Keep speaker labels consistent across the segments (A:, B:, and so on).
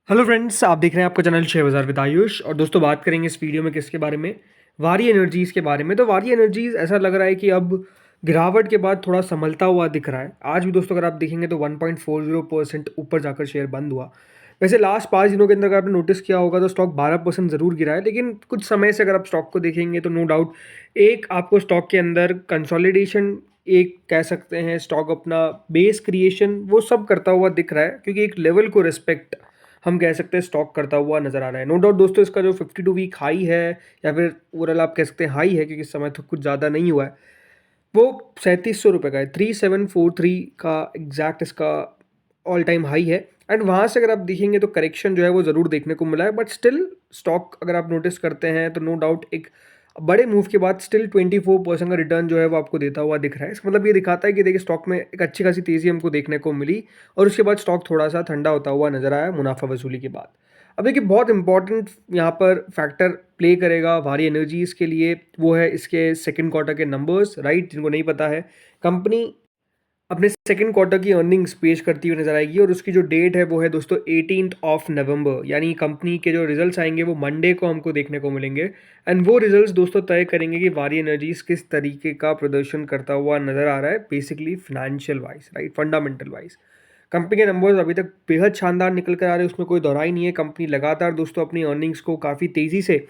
A: Hello friends, आप देख रहे हैं आपका चैनल शेयर बाज़ार विद आयुष। और दोस्तों बात करेंगे इस वीडियो में किसके बारे में, वारी एनर्जीज़ के बारे में। तो वारी एनर्जीज़ ऐसा लग रहा है कि अब गिरावट के बाद थोड़ा संभलता हुआ दिख रहा है। आज भी दोस्तों अगर आप देखेंगे तो 1.40% ऊपर जाकर शेयर बंद हुआ। वैसे लास्ट 5 दिनों के अंदर अगर आपने नोटिस किया होगा तो स्टॉक 12% ज़रूर गिरा है, लेकिन कुछ समय से अगर आप स्टॉक को देखेंगे तो नो डाउट एक आपको स्टॉक के अंदर कंसोलिडेशन, एक कह सकते हैं स्टॉक अपना बेस क्रिएशन, वो सब करता हुआ दिख रहा है, क्योंकि एक लेवल को रिस्पेक्ट हम कह सकते हैं स्टॉक करता हुआ नज़र आ रहा है। नो डाउट दोस्तों इसका जो 52 वीक हाई है, या फिर ओवरऑल आप कह सकते हैं हाई है, क्योंकि इस समय तो कुछ ज़्यादा नहीं हुआ है, वो 3700 रुपये का है। 3743 का एग्जैक्ट इसका ऑल टाइम हाई है। एंड वहाँ से अगर आप देखेंगे तो करेक्शन जो है वो ज़रूर देखने को मिला है, बट स्टिल स्टॉक अगर आप नोटिस करते हैं तो नो डाउट एक बड़े मूव के बाद स्टिल 24% का रिटर्न जो है वो आपको देता हुआ दिख रहा है। इसका मतलब ये दिखाता है कि देखिए स्टॉक में एक अच्छी खासी तेज़ी हमको देखने को मिली, और उसके बाद स्टॉक थोड़ा सा ठंडा होता हुआ नजर आया मुनाफा वसूली के बाद। अब देखिए बहुत इंपॉर्टेंट यहाँ पर फैक्टर प्ले करेगा वारी एनर्जीज़ के लिए, वो है इसके सेकंड क्वार्टर के नंबर्स। राइट, जिनको नहीं पता है, कंपनी अपने सेकंड क्वार्टर की अर्निंग्स पेश करती हुई नजर आएगी, और उसकी जो डेट है वो है दोस्तों 18 नवंबर, यानी कंपनी के जो रिजल्ट्स आएंगे वो मंडे को हमको देखने को मिलेंगे। एंड वो रिजल्ट्स दोस्तों तय करेंगे कि वारी एनर्जीज किस तरीके का प्रदर्शन करता हुआ नजर आ रहा है, basically financial wise, right, fundamental wise. Company के नंबर्स अभी तक बेहद शानदार निकल कर आ रहे हैं, उसमें कोई दोहराई नहीं है। कंपनी लगातार दोस्तों अपनी अर्निंग्स को काफ़ी तेज़ी से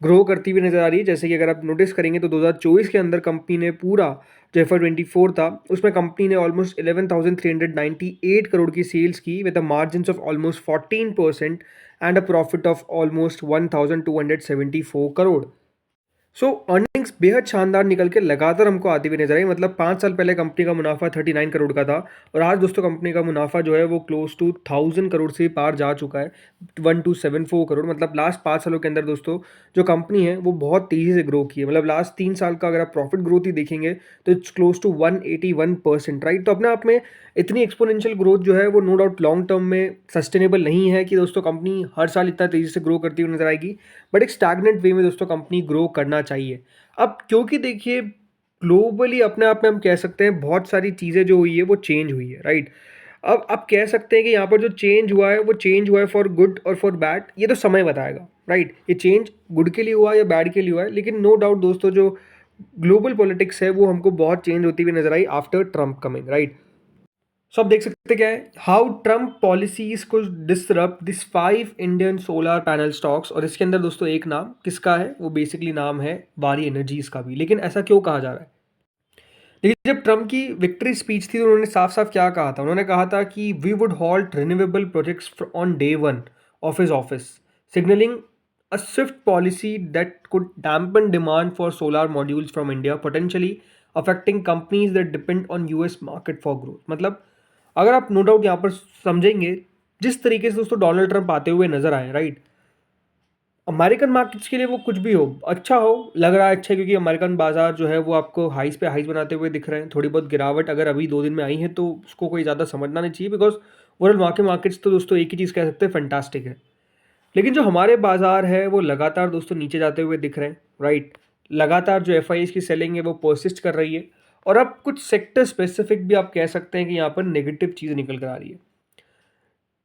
A: ग्रो करती हुई नज़र आ रही है। जैसे कि अगर आप नोटिस करेंगे तो 2024 के अंदर कंपनी ने पूरा जो FY24 था उसमें कंपनी ने ऑलमोस्ट 11,398 करोड़ की सेल्स की, with a margin of almost 14% and a profit of almost 1,274 crore. So earnings बेहद शानदार निकल के लगातार हमको आती हुई नजर आई। मतलब 5 साल पहले कंपनी का मुनाफा 39 करोड़ का था, और आज दोस्तों कंपनी का मुनाफा जो है वो क्लोज टू 1000 करोड़ से पार जा चुका है, 1274 करोड़। मतलब लास्ट 5 सालों के अंदर दोस्तों जो कंपनी है वो बहुत तेज़ी से ग्रो की है। मतलब लास्ट 3 साल का अगर आप प्रॉफिट ग्रोथ ही देखेंगे तो इट्स क्लोज टू 181%, राइट। तो अपने आप में इतनी एक्सपोनेंशियल ग्रोथ जो है वो नो डाउट लॉन्ग टर्म में सस्टेनेबल नहीं है कि दोस्तों कंपनी हर साल इतना तेज़ी से ग्रो करती हुई नजर आएगी, बट एक स्टैग्नेंट वे में दोस्तों कंपनी ग्रो करना चाहिए। अब क्योंकि देखिए ग्लोबली अपने आप में हम कह सकते हैं बहुत सारी चीज़ें जो हुई है वो चेंज हुई है, राइट। अब आप कह सकते हैं कि यहाँ पर जो चेंज हुआ है वो चेंज हुआ है फॉर गुड और फॉर बैड, ये तो समय बताएगा, राइट। ये चेंज गुड के लिए हुआ या बैड के लिए हुआ है, लेकिन नो डाउट दोस्तों जो ग्लोबल पॉलिटिक्स है वो हमको बहुत चेंज होती हुई नजर आई आफ्टर ट्रम्प कमिंग, राइट। सो आप देख सकते क्या है, हाउ ट्रम्प पॉलिसीज को disrupt this 5 Indian solar panel stocks. और इसके अंदर दोस्तों एक नाम किसका है, वो बेसिकली नाम है वारी एनर्जीज का भी। लेकिन ऐसा क्यों कहा जा रहा है? देखिए जब ट्रम्प की विक्ट्री स्पीच थी तो उन्होंने साफ साफ क्या कहा था, उन्होंने कहा था कि we would halt renewable projects on day one of his office, signalling a swift policy that could dampen demand for solar modules from India, potentially affecting companies that depend on US market for growth। मतलब अगर आप no doubt यहाँ पर समझेंगे जिस तरीके से दोस्तों डोनाल्ड ट्रंप आते हुए नजर आए, राइट, अमेरिकन मार्केट्स के लिए वो कुछ भी हो अच्छा हो, लग रहा है अच्छा है, क्योंकि अमेरिकन बाजार जो है वो आपको हाइस पे हाइस बनाते हुए दिख रहे हैं। थोड़ी बहुत गिरावट अगर अभी 2 दिन में आई है तो उसको कोई ज़्यादा समझना नहीं चाहिए, बिकॉज ओवरऑल मार्केट्स तो दोस्तों एक ही चीज़ कह सकते हैं, फैंटास्टिक है। लेकिन जो हमारे बाजार है वो लगातार दोस्तों नीचे जाते हुए दिख रहे हैं, राइट। लगातार जो FIs की सेलिंग है वो परसिस्ट कर रही है, और अब कुछ सेक्टर स्पेसिफिक भी आप कह सकते हैं कि यहाँ पर नेगेटिव चीज़ निकल कर आ रही है।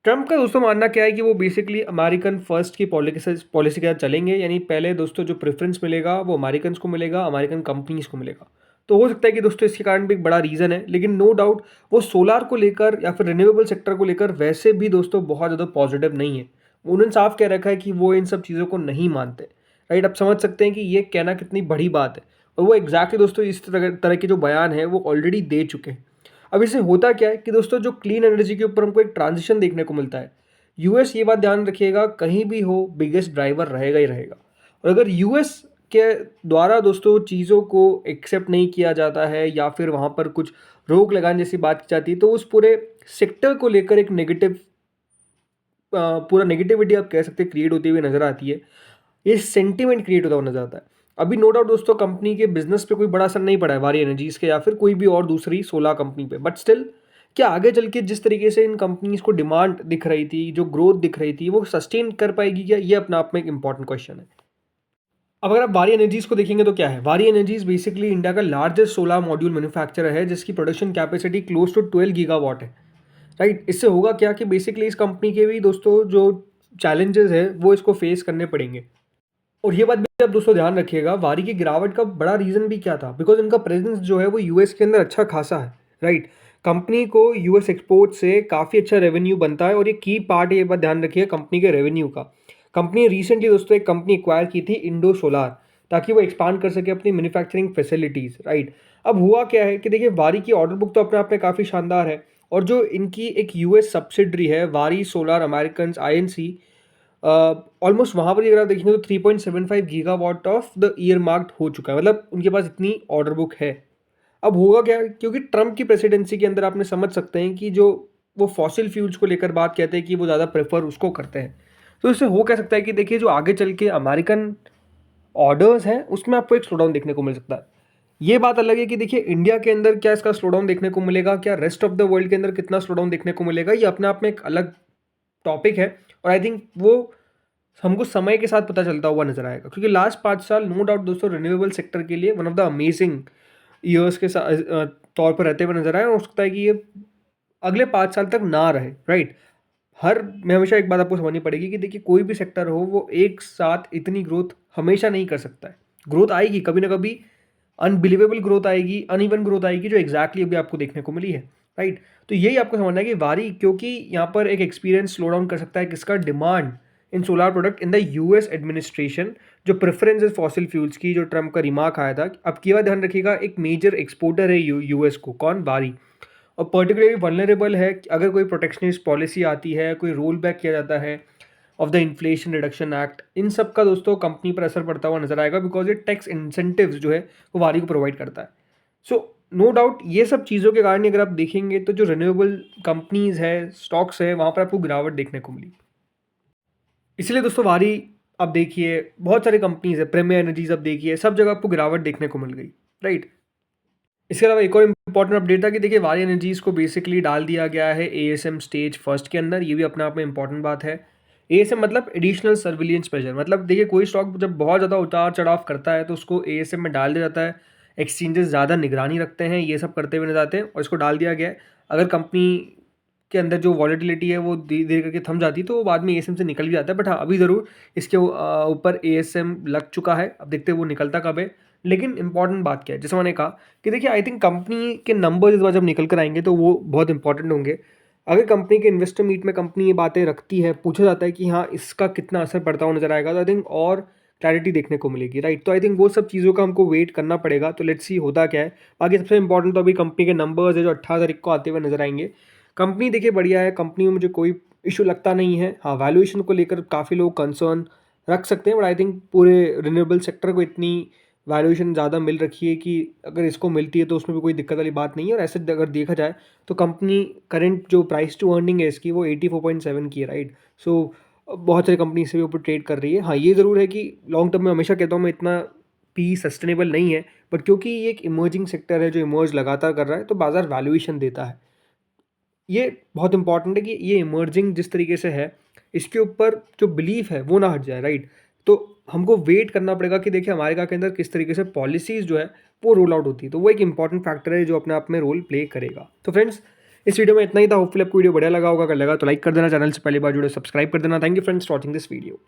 A: ट्रम्प का दोस्तों मानना क्या है कि वो बेसिकली अमेरिकन फर्स्ट की पॉलिसी के साथ चलेंगे, यानी पहले दोस्तों जो प्रेफरेंस मिलेगा वो अमेरिकन को मिलेगा, अमेरिकन कंपनीज को मिलेगा। तो हो सकता है कि दोस्तों इसके कारण भी एक बड़ा रीज़न है, लेकिन नो डाउट वो सोलार को लेकर या फिर रिन्यूएबल सेक्टर को लेकर वैसे भी दोस्तों बहुत ज़्यादा पॉजिटिव नहीं है। उन्होंने साफ कह रखा है कि वो इन सब चीज़ों को नहीं मानते, राइट। आप समझ सकते हैं कि ये कहना कितनी बड़ी बात है, और वो एग्जैक्टली दोस्तों इस तरह के जो बयान है वो ऑलरेडी दे चुके हैं। अब इससे होता क्या है कि दोस्तों जो क्लीन एनर्जी के ऊपर हमको एक ट्रांजिशन देखने को मिलता है। यूएस, ये बात ध्यान रखिएगा, कहीं भी हो बिगेस्ट ड्राइवर रहेगा ही रहेगा। और अगर यूएस के द्वारा दोस्तों चीज़ों को एक्सेप्ट नहीं किया जाता है, या फिर वहाँ पर कुछ रोक लगाने जैसी बात की जाती है, तो उस पूरे सेक्टर को लेकर एक नेगेटिव पूरा नेगेटिविटी आप कह सकते हैं क्रिएट होती हुई नजर आती है। ये सेंटीमेंट क्रिएट होता हुआ नजर आता है। अभी नो डाउट दोस्तों कंपनी के बिजनेस पे कोई बड़ा असर नहीं पड़ा है वारी एनर्जीज के, या फिर कोई भी और दूसरी सोलर कंपनी पे, बट स्टिल क्या आगे चल के जिस तरीके से इन कंपनीज को डिमांड दिख रही थी, जो ग्रोथ दिख रही थी, वो सस्टेन कर पाएगी क्या, ये अपना आप में एक इंपॉर्टेंट क्वेश्चन है। अब अगर आप वारी एनर्जीज को देखेंगे तो क्या है, वारी एनर्जीज बेसिकली इंडिया का लार्जेस्ट सोलर मॉड्यूल मैन्युफैक्चरर है, जिसकी production capacity close to 12 gigawatt है, राइट। इससे होगा क्या कि बेसिकली इस कंपनी के भी दोस्तों जो चैलेंजेस है वो इसको फेस करने पड़ेंगे। और ये बात भी आप दोस्तों ध्यान रखिएगा, वारी की गिरावट का बड़ा रीज़न भी क्या था, बिकॉज इनका प्रेजेंस जो है वो यूएस के अंदर अच्छा खासा है। राइट। कंपनी को यूएस एक्सपोर्ट से काफ़ी अच्छा रेवेन्यू बनता है और ये की पार्ट है, ये बात ध्यान रखिए कंपनी के रेवेन्यू का। कंपनी रिसेंटली दोस्तों एक कंपनी एक्वायर की थी इंडो सोलार, ताकि वो एक्सपांड कर सके अपनी मैन्युफैक्चरिंग फैसिलिटीज़। राइट। अब हुआ क्या है कि देखिए वारी की ऑर्डर बुक तो अपने आप में काफ़ी शानदार है, और जो इनकी एक यूएस सब्सिडरी है वारी सोलार अमेरिकन आईएनसी, ऑलमोस्ट वहाँ पर अगर आप देखेंगे तो 3.75 gigawatt of the year marked हो चुका है, मतलब उनके पास इतनी ऑर्डर बुक है। अब होगा क्या, क्योंकि ट्रम्प की प्रेसिडेंसी के अंदर आपने समझ सकते हैं कि जो वो फॉसिल फ्यूल्स को लेकर बात कहते हैं कि वो ज़्यादा प्रेफर उसको करते हैं। तो इससे हो क्या सकता है कि देखिए जो आगे चल के अमेरिकन ऑर्डर्स हैं उसमें आपको एक स्लो डाउन देखने को मिल सकता है। ये बात अलग है कि देखिए इंडिया के अंदर क्या इसका स्लो डाउन देखने को मिलेगा, क्या रेस्ट ऑफ द वर्ल्ड के अंदर कितना स्लो डाउन देखने को मिलेगा, ये अपने आप में एक अलग टॉपिक है। और आई थिंक वो हमको समय के साथ पता चलता हुआ नजर आएगा, क्योंकि लास्ट 5 साल नो डाउट दोस्तों रिन्यूएबल सेक्टर के लिए one of the amazing years के तौर पर रहते हुए नजर आए, और हो सकता है कि ये अगले 5 साल तक ना रहे। राइट। हर मैं हमेशा एक बात आपको समझनी पड़ेगी कि देखिए कोई भी सेक्टर हो वो एक साथ इतनी ग्रोथ हमेशा नहीं कर सकता है। ग्रोथ आएगी कभी ना कभी, अनबिलीवेबल ग्रोथ आएगी, अनइवन ग्रोथ आएगी, जो एग्जैक्टली अभी आपको देखने को मिली है। राइट। तो यही आपको समझना है कि वारी क्योंकि यहाँ पर एक एक्सपीरियंस स्लो डाउन कर सकता है किसका, demand in solar product in the US administration, जो प्रेफरेंस फॉसिल फ्यूल्स की, जो ट्रम्प का रिमार्क आया था। अब की बात ध्यान रखिएगा, एक मेजर एक्सपोर्टर है यूएस को, कौन, वारी। और पर्टिकुलरली वनरेबल है कि अगर कोई प्रोटेक्शनिस्ट पॉलिसी आती है, कोई रोल बैक किया जाता है of the inflation reduction act, इन सब का दोस्तों कंपनी पर असर पड़ता हुआ नजर आएगा, बिकॉज ये टैक्स इंसेंटिव्स जो है वो वारी को प्रोवाइड करता है। सो नो डाउट ये सब चीज़ों के कारण अगर आप देखेंगे तो जो रिन्यूएबल कंपनीज है, स्टॉक्स है, वहाँ पर आपको गिरावट देखने को मिली। इसलिए दोस्तों वारी, आप देखिए बहुत सारी कंपनीज है, प्रीमियर एनर्जीज आप देखिए, सब जगह आपको गिरावट देखने को मिल गई। राइट। इसके अलावा एक और इम्पॉर्टेंट अपडेट था कि देखिए वारी एनर्जीज को बेसिकली डाल दिया गया है एएसएम स्टेज फर्स्ट के अंदर, ये भी अपने आप में इंपॉर्टेंट बात है। एएसएम मतलब एडिशनल सर्विलियंस मेजर, मतलब देखिए कोई स्टॉक जब बहुत ज़्यादा उतार चढ़ाव करता है तो उसको एएसएम में डाल दिया जाता है। एक्सचेंजेस ज़्यादा निगरानी रखते हैं, ये सब करते हुए नजर आते हैं, और इसको डाल दिया गया है। अगर कंपनी के अंदर जो वॉलेटिलिटी है वो धीरे धीरे करके थम जाती है तो वो बाद में एएसएम से निकल भी जाता है, बट हाँ अभी ज़रूर इसके ऊपर एएसएम लग चुका है। अब देखते हैं वो निकलता कब है। लेकिन इंपॉर्टेंट बात क्या है, जैसे मैंने कहा कि देखिए आई थिंक कंपनी के नंबर्स इस बार जब निकल कर आएंगे तो वो बहुत इंपॉर्टेंट होंगे। अगर कंपनी के इन्वेस्टर मीट में कंपनी ये बातें रखती है, पूछा जाता है कि हाँ इसका कितना असर पड़ता हुआ नजर आएगा, तो आई थिंक और क्लैरिटी देखने को मिलेगी। राइट। तो आई थिंक वो सब चीज़ों का हमको वेट करना पड़ेगा, तो लेट्स सी होता क्या है। बाकी सबसे इंपॉर्टेंट तो अभी कंपनी के नंबर्स है जो 18 तारीख को आते हुए नजर आएंगे। कंपनी देखिए बढ़िया है, कंपनी में मुझे कोई इशू लगता नहीं है। हाँ वैल्यूएशन को लेकर काफ़ी लोग कंसर्न रख सकते हैं, बट आई थिंक पूरे रिन्यूएबल सेक्टर को इतनी वैल्यूएशन ज़्यादा मिल रखी है कि अगर इसको मिलती है तो उसमें भी कोई दिक्कत वाली बात नहीं है। और ऐसे अगर देखा जाए तो कंपनी करंट जो प्राइस टू अर्निंग है इसकी वो 84.7 की है। राइट। सो बहुत सारी कंपनी इससे भी ऊपर ट्रेड कर रही है। हाँ ये ज़रूर है कि लॉन्ग टर्म में हमेशा कहता हूँ मैं, इतना पी सस्टेनेबल नहीं है, बट क्योंकि ये एक इमर्जिंग सेक्टर है जो इमर्ज लगातार कर रहा है तो बाजार वैल्यूएशन देता है। ये बहुत इंपॉर्टेंट है कि ये इमर्जिंग जिस तरीके से है इसके ऊपर जो बिलीफ है वो ना हट जाए। राइट। तो हमको वेट करना पड़ेगा कि देखिए अमेरिका के अंदर किस तरीके से पॉलिसीज़ जो है वो रोल आउट होती है, तो वो एक इंपॉर्टेंट फैक्टर है जो अपने आप में रोल प्ले करेगा। तो फ्रेंड्स इस वीडियो में इतना ही था, होपफुली आपको वीडियो बढ़िया लगा होगा। अगर लगा तो लाइक कर देना, चैनल से पहली बार जुड़े सब्सक्राइब कर देना। Thank you friends for watching this video.